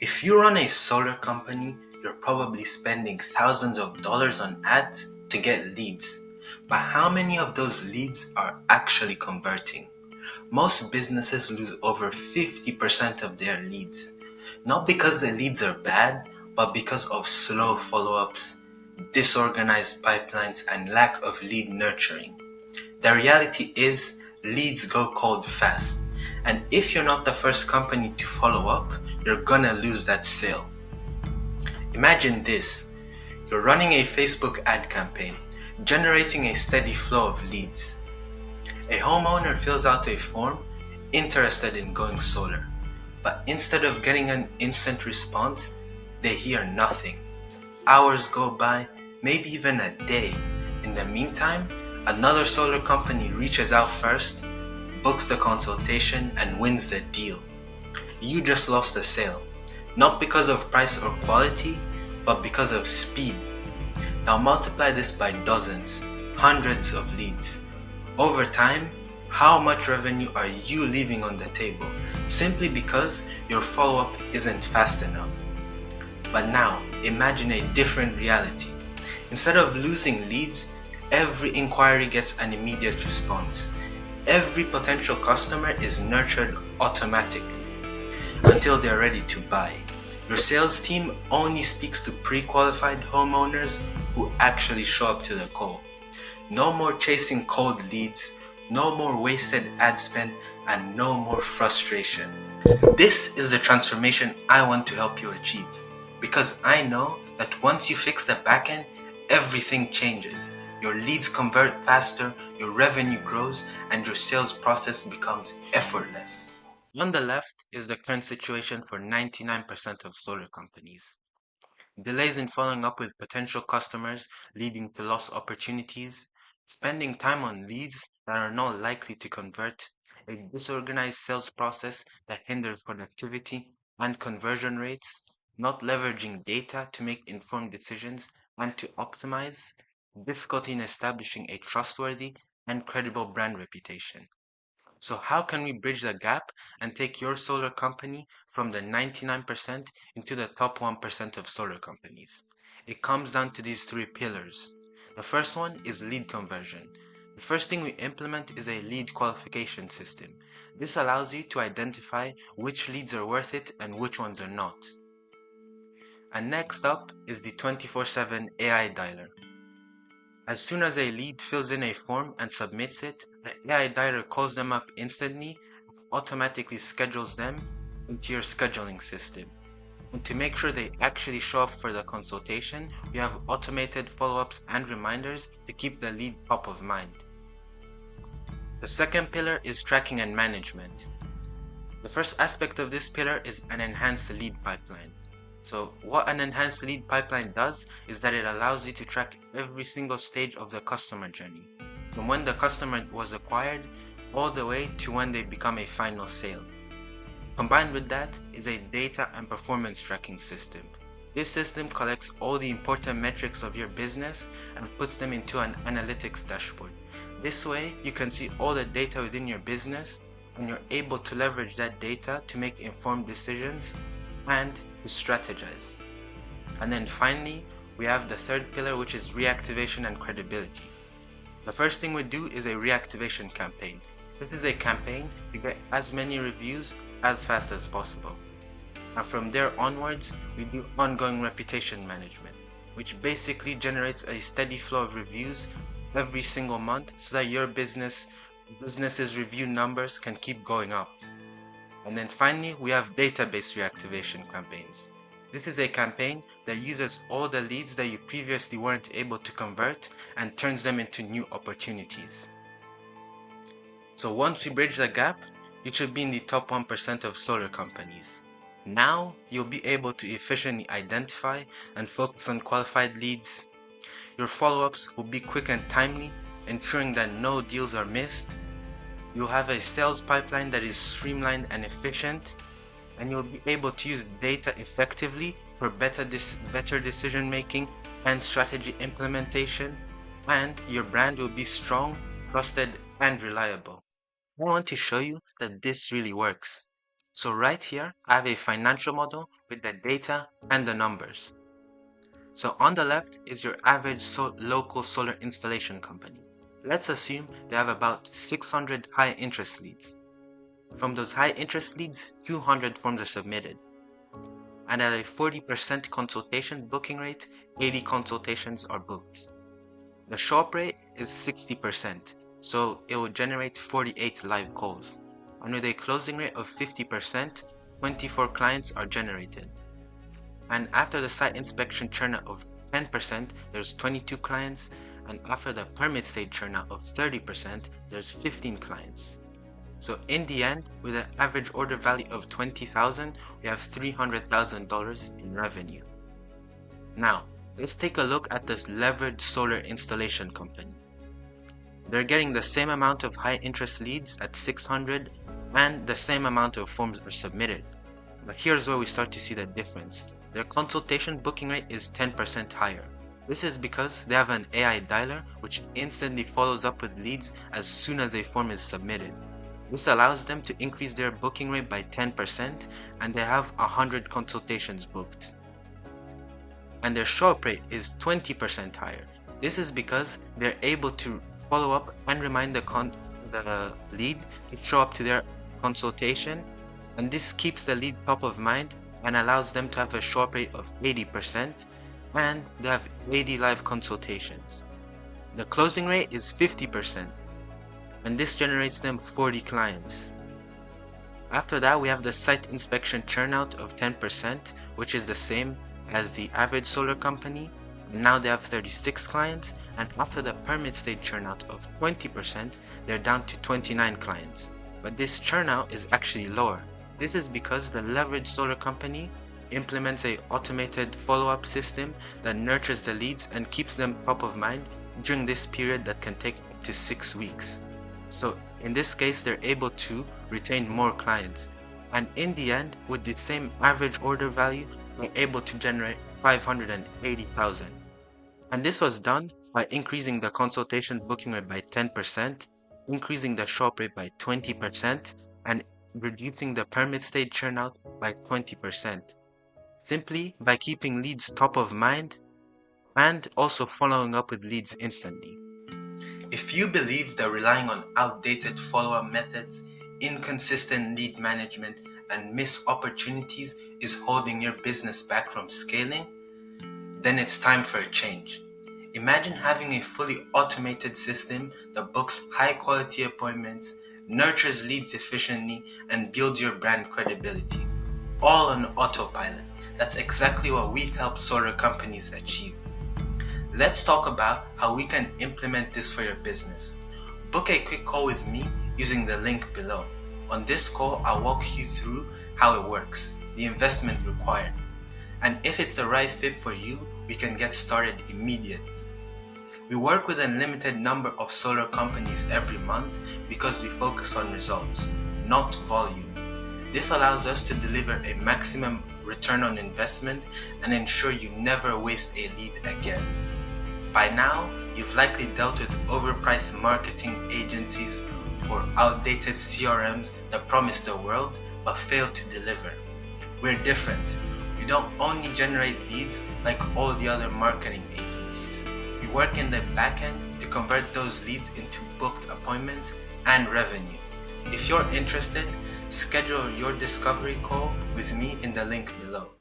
If you run a solar company, you're probably spending thousands of dollars on ads to get leads. But how many of those leads are actually converting? Most businesses lose over 50% of their leads. Not because the leads are bad, but because of slow follow ups, disorganized pipelines, and lack of lead nurturing. The reality is, leads go cold fast. And if you're not the first company to follow up, you're gonna lose that sale. Imagine this: you're running a Facebook ad campaign, generating a steady flow of leads. A homeowner fills out a form, interested in going solar. But instead of getting an instant response, they hear nothing. Hours go by, maybe even a day. In the meantime, another solar company reaches out first, books the consultation, and wins the deal. You just lost the sale, not because of price or quality, but because of speed. Now multiply this by dozens, hundreds of leads. Over time, how much revenue are you leaving on the table simply because your follow-up isn't fast enough? But now, imagine a different reality. Instead of losing leads, every inquiry gets an immediate response. Every potential customer is nurtured automatically until they're ready to buy. Your sales team only speaks to pre-qualified homeowners who actually show up to the call. No more chasing cold leads, no more wasted ad spend, and no more frustration. This is the transformation I want to help you achieve, because I know that once you fix the backend, everything changes. Your leads convert faster, your revenue grows, and your sales process becomes effortless. On the left is the current situation for 99% of solar companies. Delays in following up with potential customers leading to lost opportunities, spending time on leads that are not likely to convert, a disorganized sales process that hinders productivity and conversion rates, not leveraging data to make informed decisions and to optimize, difficulty in establishing a trustworthy and credible brand reputation. So how can we bridge the gap and take your solar company from the 99% into the top 1% of solar companies? It comes down to these three pillars. The first one is lead conversion. The first thing we implement is a lead qualification system. This allows you to identify which leads are worth it and which ones are not. And next up is the 24/7 AI dialer. As soon as a lead fills in a form and submits it, the AI dialer calls them up instantly, automatically schedules them into your scheduling system. And to make sure they actually show up for the consultation, we have automated follow-ups and reminders to keep the lead top of mind. The second pillar is tracking and management. The first aspect of this pillar is an enhanced lead pipeline. So what an enhanced lead pipeline does is that it allows you to track every single stage of the customer journey, from when the customer was acquired all the way to when they become a final sale. Combined with that is a data and performance tracking system. This system collects all the important metrics of your business and puts them into an analytics dashboard. This way, you can see all the data within your business and you're able to leverage that data to make informed decisions and to strategize. And then finally, we have the third pillar, which is reactivation and credibility. The first thing we do is a reactivation campaign. This is a campaign to get as many reviews as fast as possible. And from there onwards, we do ongoing reputation management, which basically generates a steady flow of reviews every single month so that your business's review numbers can keep going up. And then finally, we have database reactivation campaigns. This is a campaign that uses all the leads that you previously weren't able to convert and turns them into new opportunities. So once you bridge the gap, you should be in the top 1% of solar companies. Now you'll be able to efficiently identify and focus on qualified leads. Your follow-ups will be quick and timely, ensuring that no deals are missed. You'll have a sales pipeline that is streamlined and efficient, and you'll be able to use data effectively for better decision making and strategy implementation, and your brand will be strong, trusted, and reliable. I want to show you that this really works. So right here, I have a financial model with the data and the numbers. So on the left is your average local solar installation company. Let's assume they have about 600 high interest leads. From those high interest leads, 200 forms are submitted. And at a 40% consultation booking rate, 80 consultations are booked. The show-up rate is 60%, so it will generate 48 live calls. And with a closing rate of 50%, 24 clients are generated. And after the site inspection churn-out of 10%, there's 22 clients, and after the permit stage churn-out of 30%, there's 15 clients. So in the end, with an average order value of $20,000, we have $300,000 in revenue. Now, let's take a look at this leveraged solar installation company. They're getting the same amount of high interest leads at 600 and the same amount of forms are submitted. But here's where we start to see the difference. Their consultation booking rate is 10% higher. This is because they have an AI dialer which instantly follows up with leads as soon as a form is submitted. This allows them to increase their booking rate by 10% and they have 100 consultations booked. And their show-up rate is 20% higher. This is because they're able to follow up and remind the lead to show up to their consultation, and this keeps the lead top of mind and allows them to have a show-up rate of 80%, and they have 80 live consultations. The closing rate is 50%, and this generates them 40 clients. After that, we have the site inspection churn-out of 10%, which is the same as the average solar company. Now they have 36 clients, and after the permit stage churn-out of 20%, they're down to 29 clients. But this churn-out is actually lower. This is because the leveraged solar company implements a automated follow-up system that nurtures the leads and keeps them top of mind during this period that can take up to 6 weeks. So in this case, they're able to retain more clients. And in the end, with the same average order value, we're able to generate 580,000. And this was done by increasing the consultation booking rate by 10%, increasing the show-up rate by 20%, and reducing the permit stage churn-out by 20%. Simply by keeping leads top of mind and also following up with leads instantly. If you believe that relying on outdated follow-up methods, inconsistent lead management, and missed opportunities is holding your business back from scaling, then it's time for a change. Imagine having a fully automated system that books high-quality appointments, nurtures leads efficiently, and builds your brand credibility, all on autopilot. That's exactly what we help solar companies achieve. Let's talk about how we can implement this for your business. Book a quick call with me using the link below. On this call, I'll walk you through how it works, the investment required, and if it's the right fit for you, we can get started immediately. We work with a limited number of solar companies every month because we focus on results, not volume. This allows us to deliver a maximum return on investment and ensure you never waste a lead again. By now, you've likely dealt with overpriced marketing agencies or outdated CRMs that promise the world but fail to deliver. We're different. We don't only generate leads like all the other marketing agencies. We work in the backend to convert those leads into booked appointments and revenue. If you're interested, schedule your discovery call with me in the link below.